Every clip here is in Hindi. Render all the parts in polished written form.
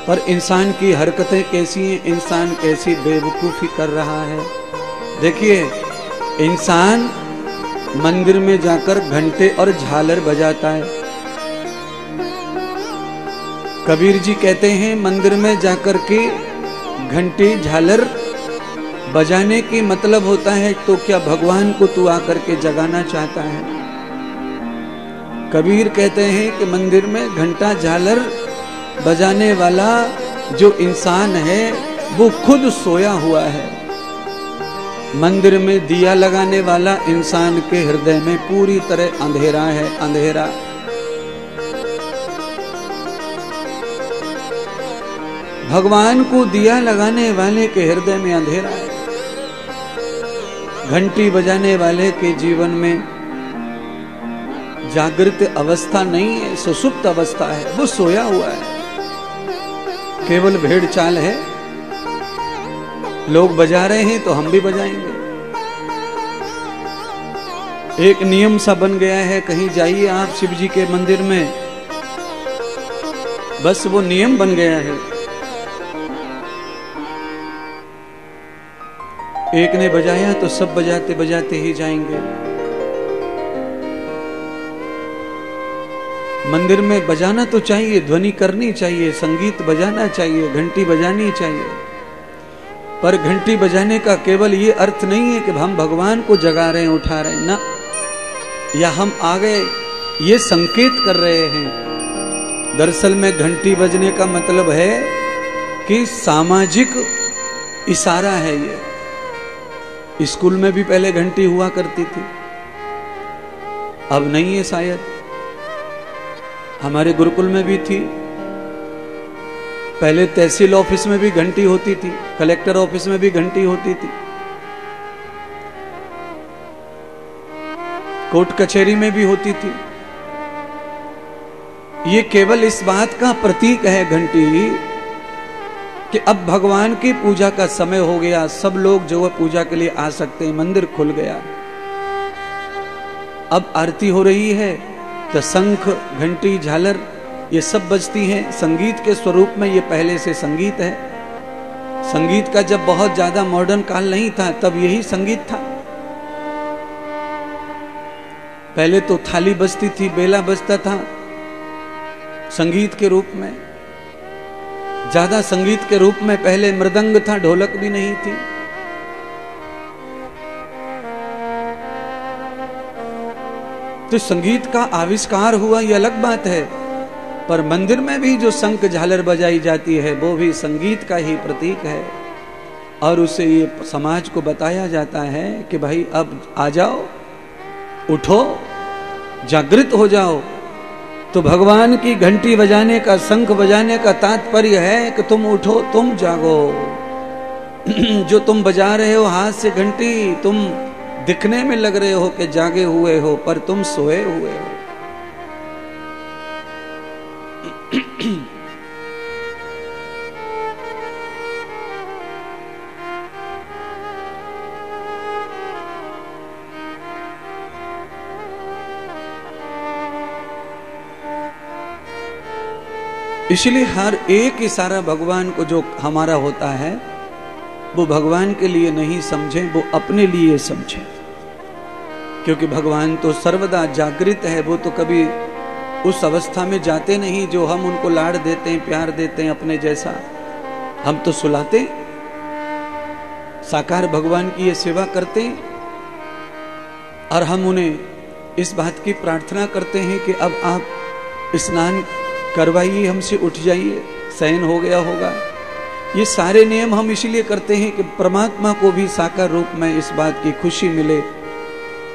पर इंसान की हरकतें कैसी हैं, इंसान कैसी बेवकूफ़ी कर रहा है। देखिए, इंसान मंदिर में जाकर घंटे और झालर बजाता है। कबीर जी कहते हैं मंदिर में जाकर के घंटी झालर बजाने की मतलब होता है तो क्या भगवान को तू आकर के जगाना चाहता है। कबीर कहते हैं कि मंदिर में घंटा झालर बजाने वाला जो इंसान है वो खुद सोया हुआ है। मंदिर में दिया लगाने वाला इंसान के हृदय में पूरी तरह अंधेरा है, अंधेरा। भगवान को दिया लगाने वाले के हृदय में अंधेरा है। घंटी बजाने वाले के जीवन में जागृत अवस्था नहीं है, सुसुप्त अवस्था है, वो सोया हुआ है, केवल भेड़ चाल है। लोग बजा रहे हैं तो हम भी बजाएंगे। एक नियम सा बन गया है, कहीं जाइए आप शिव जी के मंदिर में, बस वो नियम बन गया है। एक ने बजाया तो सब बजाते बजाते ही जाएंगे। मंदिर में बजाना तो चाहिए, ध्वनि करनी चाहिए, संगीत बजाना चाहिए, घंटी बजानी चाहिए, पर घंटी बजाने का केवल ये अर्थ नहीं है कि हम भगवान को जगा रहे हैं, उठा रहे हैं ना, या हम आ गए, ये संकेत कर रहे हैं। दरअसल में घंटी बजने का मतलब है कि सामाजिक इशारा है। ये स्कूल में भी पहले घंटी हुआ करती थी, अब नहीं है शायद। हमारे गुरुकुल में भी थी, पहले तहसील ऑफिस में भी घंटी होती थी, कलेक्टर ऑफिस में भी घंटी होती थी, कोर्ट कचहरी में भी होती थी। ये केवल इस बात का प्रतीक है घंटी कि अब भगवान की पूजा का समय हो गया, सब लोग जो है पूजा के लिए आ सकते हैं, मंदिर खुल गया। अब आरती हो रही है तो शंख, घंटी, झालर ये सब बजती हैं। संगीत के स्वरूप में ये पहले से संगीत है। संगीत का जब बहुत ज्यादा मॉडर्न काल नहीं था तब यही संगीत था। पहले तो थाली बजती थी, बेला बजता था संगीत के रूप में। ज्यादा संगीत के रूप में पहले मृदंग था, ढोलक भी नहीं थी। तो संगीत का आविष्कार हुआ ये अलग बात है, पर मंदिर में भी जो शंख झालर बजाई जाती है वो भी संगीत का ही प्रतीक है। और उसे ये समाज को बताया जाता है कि भाई अब आ जाओ, उठो, जागृत हो जाओ। तो भगवान की घंटी बजाने का, शंख बजाने का तात्पर्य है कि तुम उठो, तुम जागो। जो तुम बजा रहे हो हाथ से घंटी, तुम दिखने में लग रहे हो कि जागे हुए हो, पर तुम सोए हुए हो। इसलिए हर एक इशारा भगवान को जो हमारा होता है वो भगवान के लिए नहीं समझें, वो अपने लिए समझें। क्योंकि भगवान तो सर्वदा जागृत है, वो तो कभी उस अवस्था में जाते नहीं जो हम उनको लाड़ देते हैं, प्यार देते हैं अपने जैसा। हम तो सुलाते, साकार भगवान की ये सेवा करते हैं, और हम उन्हें इस बात की प्रार्थना करते हैं कि अब आप स्नान करवाइए, हमसे उठ जाइए, शयन हो गया होगा। ये सारे नियम हम इसलिए करते हैं कि परमात्मा को भी साकार रूप में इस बात की खुशी मिले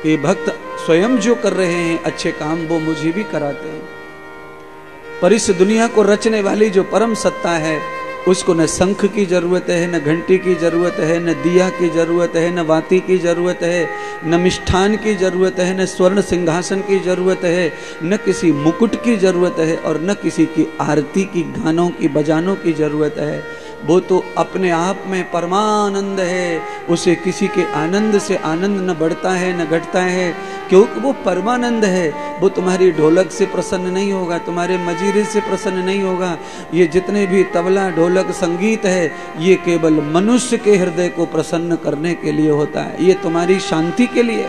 कि भक्त स्वयं जो कर रहे हैं अच्छे काम वो मुझे भी कराते हैं। पर इस दुनिया को रचने वाली जो परम सत्ता है उसको न शंख की जरूरत है, न घंटी की जरूरत है, न दिया की जरूरत है, न वाती की जरूरत है, न मिष्ठान की जरूरत है, न स्वर्ण सिंहासन की जरूरत है, न किसी मुकुट की जरूरत है, और न किसी की आरती की, गानों की, बजानों की जरूरत है। वो तो अपने आप में परमानंद है, उसे किसी के आनंद से आनंद न बढ़ता है न घटता है, क्योंकि वो परमानंद है। वो तुम्हारी ढोलक से प्रसन्न नहीं होगा, तुम्हारे मजीरे से प्रसन्न नहीं होगा। ये जितने भी तबला ढोलक संगीत है, ये केवल मनुष्य के हृदय को प्रसन्न करने के लिए होता है। ये तुम्हारी शांति के लिए,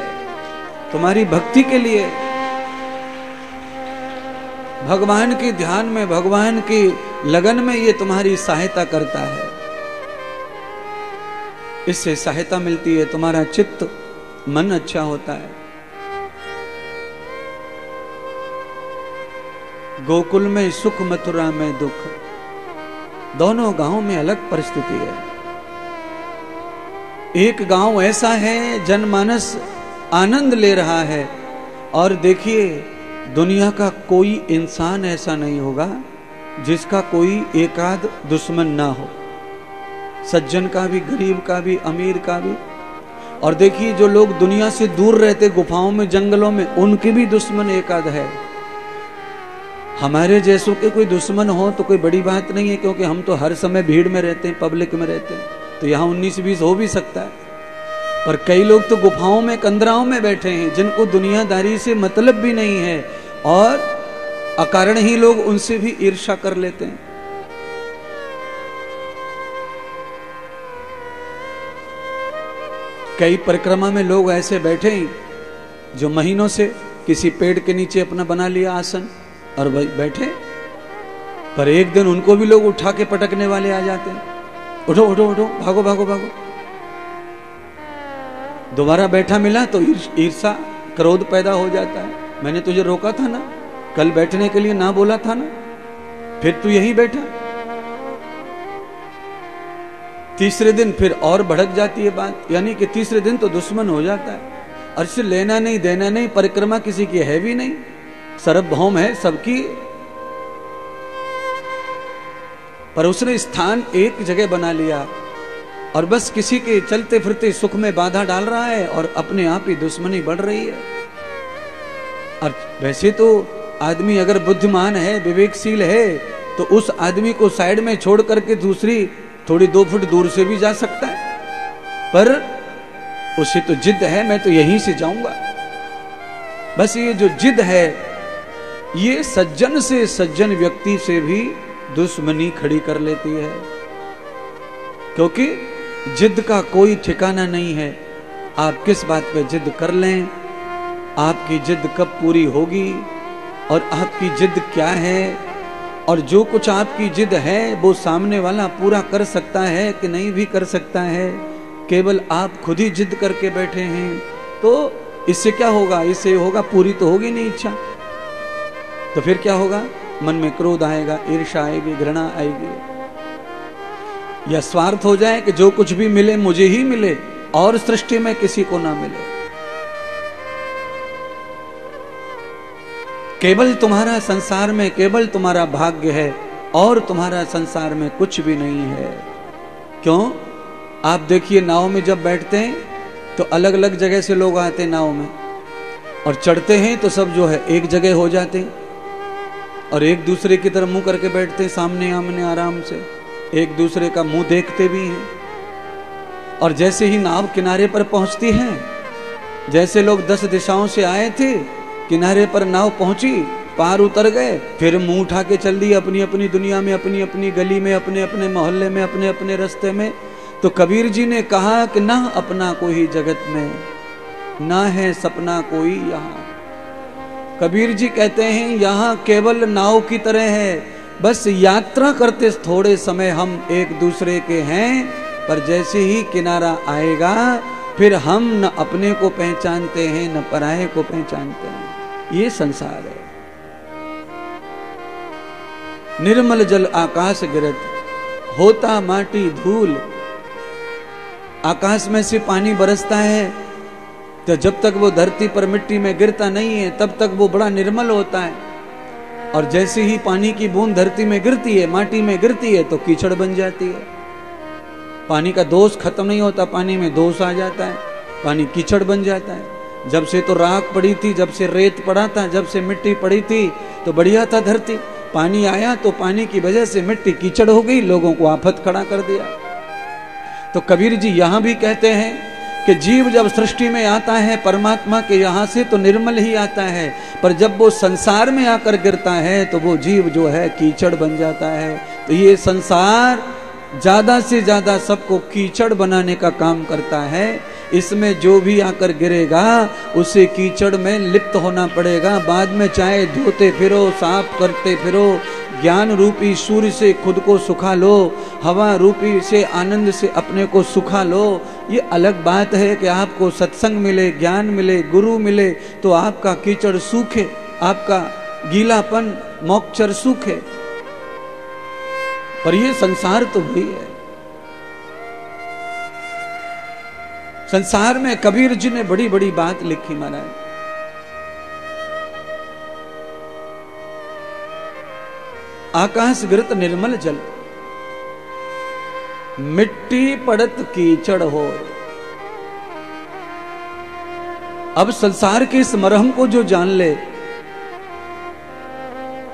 तुम्हारी भक्ति के लिए, भगवान के ध्यान में, भगवान की लगन में ये तुम्हारी सहायता करता है। इससे सहायता मिलती है, तुम्हारा चित्त मन अच्छा होता है। गोकुल में सुख, मथुरा में दुख, दोनों गांव में अलग परिस्थिति है। एक गांव ऐसा है जनमानस आनंद ले रहा है, और देखिए दुनिया का कोई इंसान ऐसा नहीं होगा जिसका कोई एकाध दुश्मन ना हो, सज्जन का भी, गरीब का भी, अमीर का भी। और देखिए जो लोग दुनिया से दूर रहते गुफाओं में, जंगलों में, उनके भी दुश्मन एकाध है। हमारे जैसों के कोई दुश्मन हो तो कोई बड़ी बात नहीं है, क्योंकि हम तो हर समय भीड़ में रहते हैं, पब्लिक में रहते हैं, तो यहाँ 19-20 हो भी सकता है। पर कई लोग तो गुफाओं में, कंदराओं में बैठे हैं, जिनको दुनियादारी से मतलब भी नहीं है, और अकारण ही लोग उनसे भी ईर्ष्या कर लेते हैं। कई परिक्रमा में लोग ऐसे बैठे हैं जो महीनों से किसी पेड़ के नीचे अपना बना लिया आसन और बैठे, पर एक दिन उनको भी लोग उठा के पटकने वाले आ जाते हैं। उठो उठो उठो, भागो भागो भागो। दोबारा बैठा मिला तो ईर्ष्या, क्रोध पैदा हो जाता है। मैंने तुझे रोका था ना, कल बैठने के लिए ना बोला था ना, फिर तू यहीं बैठा। तीसरे दिन फिर और भड़क जाती है बात, यानी कि तीसरे दिन तो दुश्मन हो जाता है। और इससे लेना नहीं देना नहीं, परिक्रमा किसी की है भी नहीं, सार्वभौम है सबकी, पर उसने स्थान एक जगह बना लिया और बस किसी के चलते फिरते सुख में बाधा डाल रहा है, और अपने आप ही दुश्मनी बढ़ रही है। और वैसे तो आदमी अगर बुद्धिमान है, विवेकशील है, तो उस आदमी को साइड में छोड़ करके दूसरी थोड़ी 2 फुट दूर से भी जा सकता है, पर उसे तो जिद है, मैं तो यहीं से जाऊंगा। बस ये जो जिद है, ये सज्जन से, सज्जन व्यक्ति से भी दुश्मनी खड़ी कर लेती है, क्योंकि जिद का कोई ठिकाना नहीं है। आप किस बात पे जिद कर लें, आपकी जिद कब पूरी होगी, और आपकी जिद क्या है, और जो कुछ आपकी जिद है वो सामने वाला पूरा कर सकता है कि नहीं भी कर सकता है, केवल आप खुद ही जिद करके बैठे हैं। तो इससे क्या होगा? इससे होगा पूरी तो होगी नहीं इच्छा, तो फिर क्या होगा? मन में क्रोध आएगा, ईर्ष्या आएगी, घृणा आएगी, या स्वार्थ हो जाए कि जो कुछ भी मिले मुझे ही मिले और सृष्टि में किसी को ना मिले। केवल तुम्हारा संसार में केवल तुम्हारा भाग्य है, और तुम्हारा संसार में कुछ भी नहीं है। क्यों? आप देखिए नाव में जब बैठते हैं तो अलग अलग जगह से लोग आते हैं नाव में, और चढ़ते हैं तो सब जो है एक जगह हो जाते हैं, और एक दूसरे की तरफ मुंह करके बैठते हैं, सामने आमने आराम से एक दूसरे का मुंह देखते भी हैं। और जैसे ही नाव किनारे पर पहुंचती है, जैसे लोग 10 दिशाओं से आए थे, किनारे पर नाव पहुंची, पार उतर गए, फिर मुंह उठा के चल दिए अपनी अपनी दुनिया में, अपनी अपनी गली में, अपने अपने मोहल्ले में, अपने अपने रास्ते में। तो कबीर जी ने कहा कि ना अपना कोई जगत में, ना है सपना कोई यहाँ। कबीर जी कहते हैं यहाँ केवल नाव की तरह है, बस यात्रा करते थोड़े समय हम एक दूसरे के हैं, पर जैसे ही किनारा आएगा फिर हम न अपने को पहचानते हैं न पराये को पहचानते हैं। ये संसार है। निर्मल जल आकाश गिरत, होता माटी धूल। आकाश में से पानी बरसता है, तो जब तक वो धरती पर मिट्टी में गिरता नहीं है तब तक वो बड़ा निर्मल होता है, और जैसे ही पानी की बूंद धरती में गिरती है, माटी में गिरती है, तो कीचड़ बन जाती है। पानी का दोष खत्म नहीं होता, पानी में दोष आ जाता है, पानी कीचड़ बन जाता है। जब से तो राख पड़ी थी, जब से रेत पड़ा था, जब से मिट्टी पड़ी थी तो बढ़िया था धरती, पानी आया तो पानी की वजह से मिट्टी कीचड़ हो गई, लोगों को आफत खड़ा कर दिया। तो कबीर जी यहां भी कहते हैं कि जीव जब सृष्टि में आता है परमात्मा के यहाँ से तो निर्मल ही आता है, पर जब वो संसार में आकर गिरता है तो वो जीव जो है कीचड़ बन जाता है। तो ये संसार ज्यादा से ज्यादा सबको कीचड़ बनाने का काम करता है। इसमें जो भी आकर गिरेगा उसे कीचड़ में लिप्त होना पड़ेगा। बाद में चाहे धोते फिरो, साफ करते फिरो, ज्ञान रूपी सूर्य से खुद को सुखा लो, हवा रूपी से आनंद से अपने को सुखा लो। ये अलग बात है कि आपको सत्संग मिले, ज्ञान मिले, गुरु मिले तो आपका कीचड़ सूखे, आपका गीलापन मोक्षर सूखे, पर ये संसार तो वही है। संसार में कबीर जी ने बड़ी बड़ी बात लिखी महाराज। आकाश गिरत निर्मल जल, मिट्टी पड़त कीचड़ हो। अब संसार के इस मरहम को जो जान ले,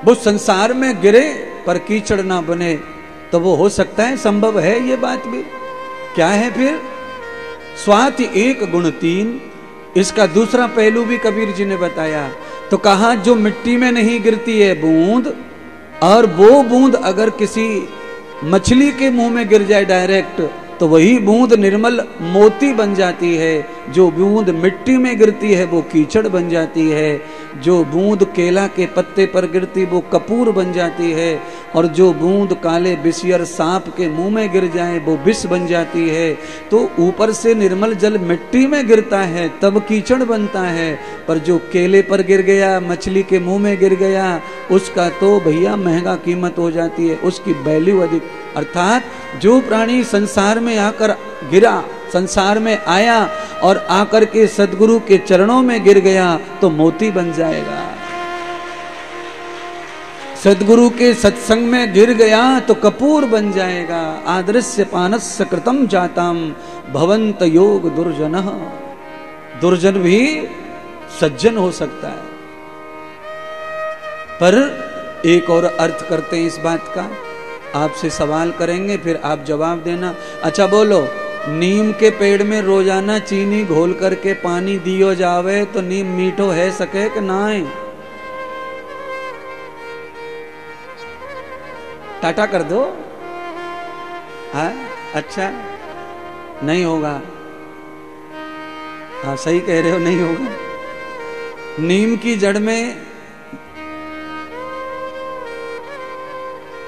वो संसार में गिरे पर कीचड़ ना बने, तो वो हो सकता है, संभव है ये बात भी। क्या है फिर? स्वाति एक गुण तीन, इसका दूसरा पहलू भी कबीर जी ने बताया। तो कहा जो मिट्टी में नहीं गिरती है बूंद, और वो बूंद अगर किसी मछली के मुंह में गिर जाए डायरेक्ट तो वही बूंद निर्मल मोती बन जाती है। जो बूंद मिट्टी में गिरती है वो कीचड़ बन जाती है। जो बूंद केला के पत्ते पर गिरती वो कपूर बन जाती है। और जो बूंद काले बिसियर सांप के मुंह में गिर जाए वो विष बन जाती है। तो ऊपर से निर्मल जल मिट्टी में गिरता है तब कीचड़ बनता है, पर जो केले पर गिर गया, मछली के मुंह में गिर गया, उसका तो भैया महंगा कीमत हो जाती है, उसकी वैल्यू अधिक। अर्थात जो प्राणी संसार में आकर गिरा, संसार में आया और आकर के सदगुरु के चरणों में गिर गया तो मोती बन जाएगा। सदगुरु के सत्संग में गिर गया तो कपूर बन जाएगा। आदर्श्य पानस्य कृतम जाताम भवंत योग दुर्जन। दुर्जन भी सज्जन हो सकता है। पर एक और अर्थ करते हैं इस बात का, आपसे सवाल करेंगे फिर आप जवाब देना। अच्छा बोलो, नीम के पेड़ में रोजाना चीनी घोल करके पानी दियो जावे तो नीम मीठो है सके कि ना? टाटा कर दो। हाँ अच्छा, नहीं होगा। हाँ सही कह रहे हो, नहीं होगा। नीम की जड़ में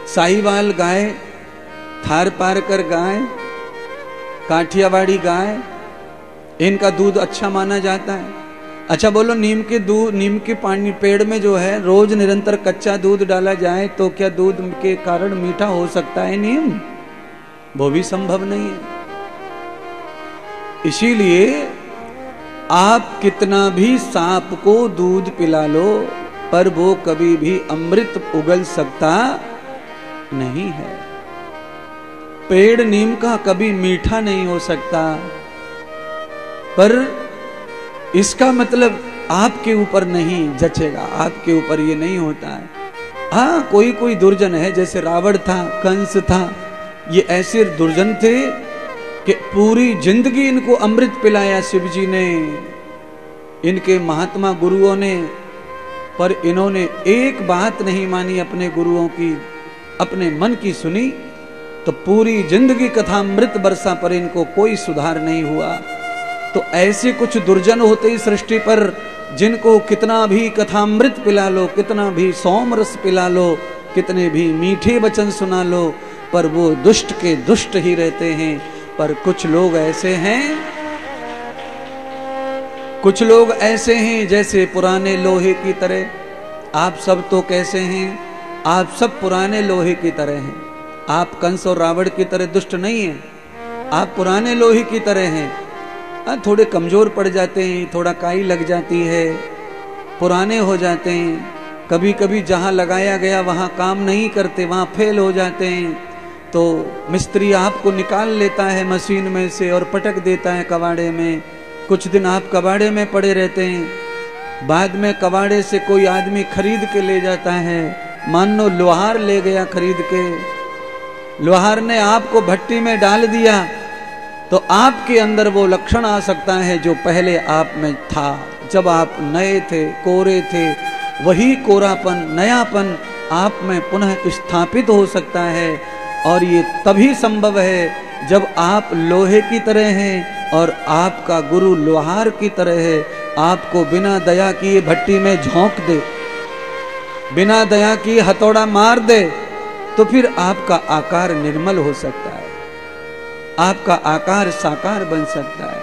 साहिवाल गाय, थार पारकर गाय, काठियावाड़ी गाय, इनका दूध अच्छा माना जाता है। अच्छा बोलो, नीम के दूध, नीम के पानी पेड़ में जो है रोज निरंतर कच्चा दूध डाला जाए तो क्या दूध के कारण मीठा हो सकता है नीम? वो भी संभव नहीं है। इसीलिए आप कितना भी सांप को दूध पिला लो पर वो कभी भी अमृत उगल सकता नहीं है। पेड़ नीम का कभी मीठा नहीं हो सकता, पर इसका मतलब आपके ऊपर नहीं जचेगा, आपके ऊपर ये नहीं होता है। हाँ कोई कोई दुर्जन है, जैसे रावण था, कंस था, ये ऐसे दुर्जन थे कि पूरी जिंदगी इनको अमृत पिलाया शिव जी ने, इनके महात्मा गुरुओं ने, पर इन्होंने एक बात नहीं मानी अपने गुरुओं की, अपने मन की सुनी तो पूरी जिंदगी कथामृत बरसा पर इनको कोई सुधार नहीं हुआ। तो ऐसे कुछ दुर्जन होते ही सृष्टि पर, जिनको कितना भी कथामृत पिला लो, कितना भी सोमरस पिला लो, कितने भी मीठे वचन सुना लो, पर वो दुष्ट के दुष्ट ही रहते हैं। पर कुछ लोग ऐसे हैं, कुछ लोग ऐसे हैं जैसे पुराने लोहे की तरह। आप सब तो कैसे हैं? आप सब पुराने लोहे की तरह हैं। आप कंस और रावण की तरह दुष्ट नहीं हैं, आप पुराने लोहे की तरह हैं। थोड़े कमजोर पड़ जाते हैं, थोड़ा काई लग जाती है, पुराने हो जाते हैं। कभी कभी जहां लगाया गया वहां काम नहीं करते, वहां फेल हो जाते हैं, तो मिस्त्री आपको निकाल लेता है मशीन में से और पटक देता है कबाड़े में। कुछ दिन आप कबाड़े में पड़े रहते हैं, बाद में कबाड़े से कोई आदमी खरीद के ले जाता है, मानो लोहार ले गया खरीद के, लोहार ने आपको भट्टी में डाल दिया तो आपके अंदर वो लक्षण आ सकता है जो पहले आप में था। जब आप नए थे, कोरे थे, वही कोरापन, नयापन आप में पुनः स्थापित हो सकता है। और ये तभी संभव है जब आप लोहे की तरह हैं और आपका गुरु लोहार की तरह है। आपको बिना दया किए भट्टी में झोंक दे, बिना दया किए हथौड़ा मार दे, तो फिर आपका आकार निर्मल हो सकता है, आपका आकार साकार बन सकता है।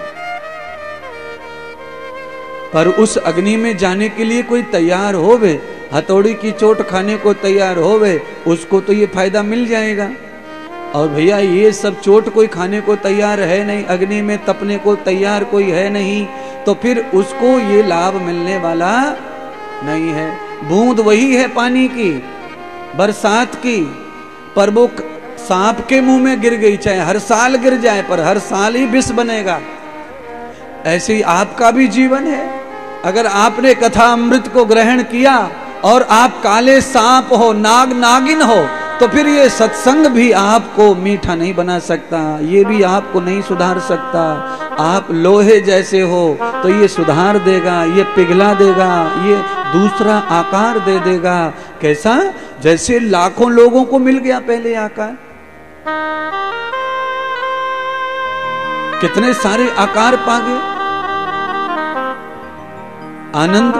पर उस अग्नि में जाने के लिए कोई तैयार होवे, हथौड़ी की चोट खाने को तैयार होवे, उसको तो ये फायदा मिल जाएगा। और भैया ये सब चोट कोई खाने को तैयार है नहीं, अग्नि में तपने को तैयार कोई है नहीं, तो फिर उसको ये लाभ मिलने वाला नहीं है। बूंद वही है पानी की, बरसात की, पर वो सांप के मुंह में गिर गई, चाहे हर साल गिर जाए पर हर साल ही विष बनेगा। ऐसे ही आपका भी जीवन है। अगर आपने कथा अमृत को ग्रहण किया और आप काले सांप हो, नाग नागिन हो, तो फिर ये सत्संग भी आपको मीठा नहीं बना सकता, ये भी आपको नहीं सुधार सकता। आप लोहे जैसे हो तो ये सुधार देगा, ये पिघला देगा, ये दूसरा आकार दे देगा। कैसा? जैसे लाखों लोगों को मिल गया पहले आकार, कितने सारे आकार पा गए। आनंद